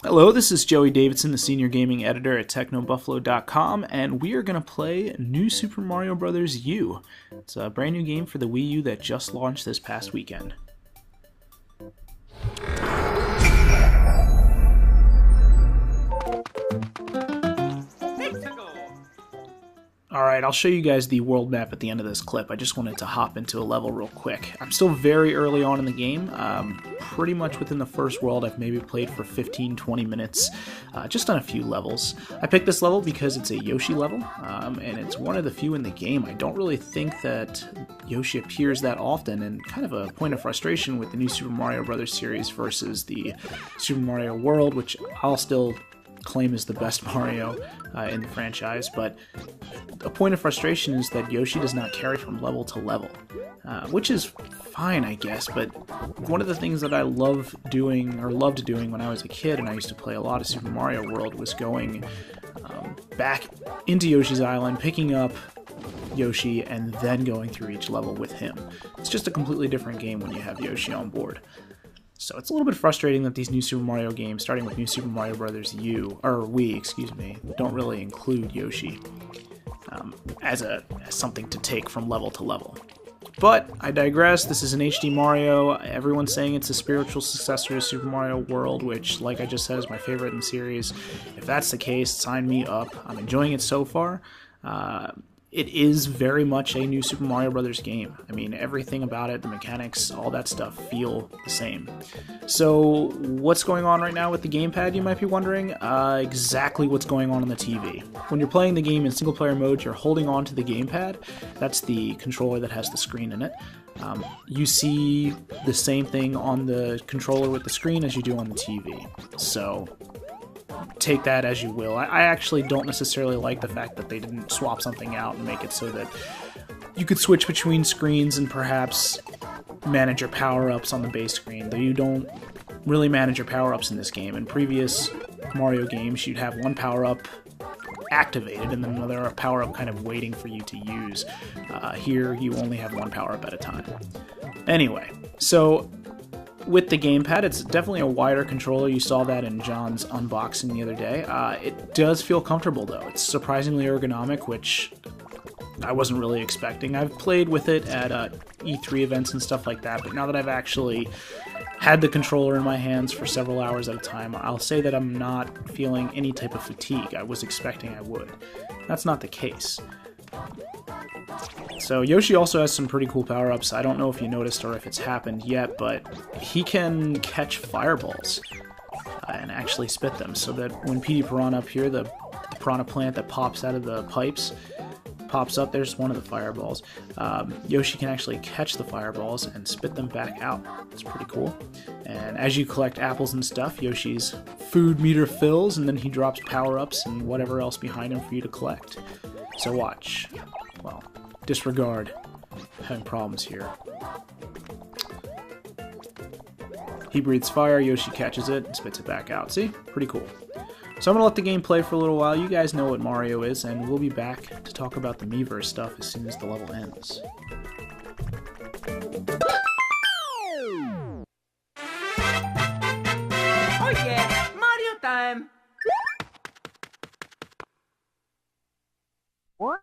Hello, this is Joey Davidson, the Senior Gaming Editor at TechnoBuffalo.com, and we are going to play New Super Mario Bros. U. It's a brand new game for the Wii U that just launched this past weekend. Alright, I'll show you guys the world map at the end of this clip. I just wanted to hop into a level real quick. I'm still very early on in the game. Pretty much within the first world. I've maybe played for 15-20 minutes, just done a few levels. I picked this level because it's a Yoshi level, and it's one of the few in the game. I don't really think that Yoshi appears that often, and kind of a point of frustration with the new Super Mario Bros. Series versus the Super Mario World, which I'll still claim is the best Mario in the franchise, but a point of frustration is that Yoshi does not carry from level to level, which is fine, I guess, but one of the things that I loved doing when I was a kid, and I used to play a lot of Super Mario World, was going back into Yoshi's Island, picking up Yoshi, and then going through each level with him. It's just a completely different game when you have Yoshi on board. So it's a little bit frustrating that these new Super Mario games, starting with New Super Mario Bros. Wii, excuse me, don't really include Yoshi as something to take from level to level. But I digress. This is an HD Mario. Everyone's saying it's a spiritual successor to Super Mario World, which, like I just said, is my favorite in the series. If that's the case, sign me up. I'm enjoying it so far. It is very much a new Super Mario Bros. Game. I mean, everything about it, the mechanics, all that stuff feel the same. So, what's going on right now with the gamepad, you might be wondering? Exactly what's going on the TV. When you're playing the game in single-player mode, you're holding on to the gamepad. That's the controller that has the screen in it. You see the same thing on the controller with the screen as you do on the TV. So, take that as you will. I actually don't necessarily like the fact that they didn't swap something out and make it so that you could switch between screens and perhaps manage your power-ups on the base screen, though you don't really manage your power-ups in this game. In previous Mario games, you'd have one power-up activated and then another power-up kind of waiting for you to use. Here, you only have one power-up at a time. Anyway, so with the gamepad, it's definitely a wider controller. You saw that in John's unboxing the other day. It does feel comfortable, though. It's surprisingly ergonomic, which I wasn't really expecting. I've played with it at E3 events and stuff like that, but now that I've actually had the controller in my hands for several hours at a time, I'll say that I'm not feeling any type of fatigue. I was expecting I would. That's not the case. So Yoshi also has some pretty cool power-ups. I don't know if you noticed or if it's happened yet, but he can catch fireballs and actually spit them, so that when Petey Piranha up here, the piranha plant that pops out of the pipes, pops up, there's one of the fireballs. Yoshi can actually catch the fireballs and spit them back out. It's pretty cool. And as you collect apples and stuff, Yoshi's food meter fills, and then he drops power-ups and whatever else behind him for you to collect. So watch. Well, disregard having problems here. He breathes fire, Yoshi catches it, and spits it back out. See? Pretty cool. So I'm going to let the game play for a little while. You guys know what Mario is, and we'll be back to talk about the Miiverse stuff as soon as the level ends. Oh yeah, Mario time! What?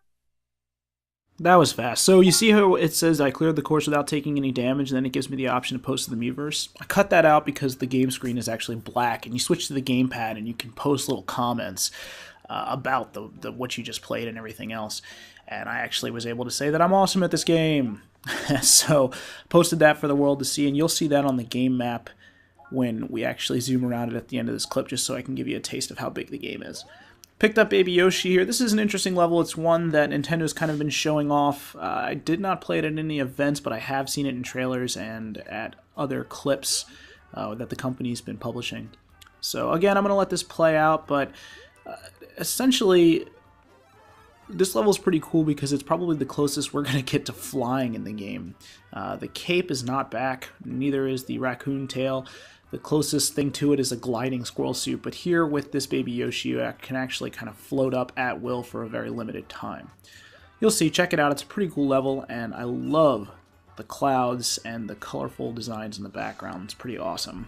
That was fast. So you see how it says I cleared the course without taking any damage, and then it gives me the option to post to the Miiverse? I cut that out because the game screen is actually black, and you switch to the gamepad and you can post little comments about what you just played and everything else. And I actually was able to say that I'm awesome at this game. So posted that for the world to see, and you'll see that on the game map when we actually zoom around it at the end of this clip, just so I can give you a taste of how big the game is. Picked up Baby Yoshi here. This is an interesting level. It's one that Nintendo's kind of been showing off. I did not play it at any events, but I have seen it in trailers and at other clips that the company's been publishing. So again, I'm going to let this play out, but essentially, this level is pretty cool because it's probably the closest we're going to get to flying in the game. The cape is not back, neither is the raccoon tail. The closest thing to it is a gliding squirrel suit, but here with this Baby Yoshi, you can actually kind of float up at will for a very limited time. You'll see, check it out, it's a pretty cool level, and I love the clouds and the colorful designs in the background. It's pretty awesome.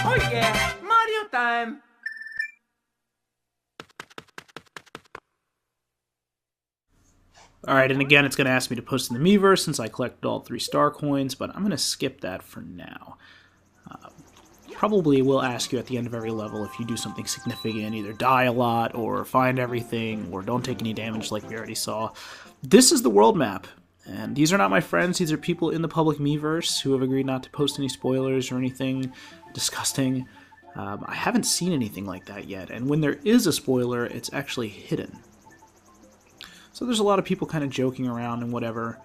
Oh yeah, Mario time! Alright, and again, it's going to ask me to post in the Miiverse since I collected all 3 star coins, but I'm going to skip that for now. Probably will ask you at the end of every level if you do something significant, either die a lot, or find everything, or don't take any damage like we already saw. This is the world map, and these are not my friends, these are people in the public Miiverse who have agreed not to post any spoilers or anything disgusting. I haven't seen anything like that yet, and when there is a spoiler, it's actually hidden. So there's a lot of people kind of joking around and whatever.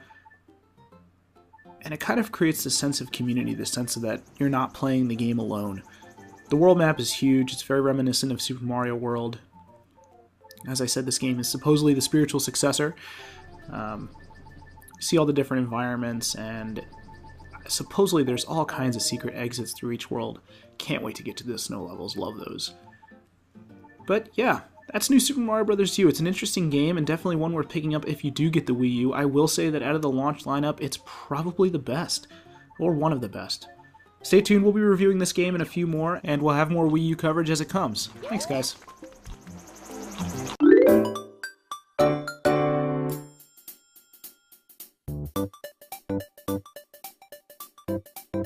And it kind of creates this sense of community, this sense of that you're not playing the game alone. The world map is huge, it's very reminiscent of Super Mario World. As I said, this game is supposedly the spiritual successor. See all the different environments, and supposedly there's all kinds of secret exits through each world. Can't wait to get to the snow levels, love those. But yeah, that's New Super Mario Bros. U. It's an interesting game and definitely one worth picking up if you do get the Wii U. I will say that out of the launch lineup, it's probably the best, or one of the best. Stay tuned, we'll be reviewing this game and a few more, and we'll have more Wii U coverage as it comes. Thanks, guys.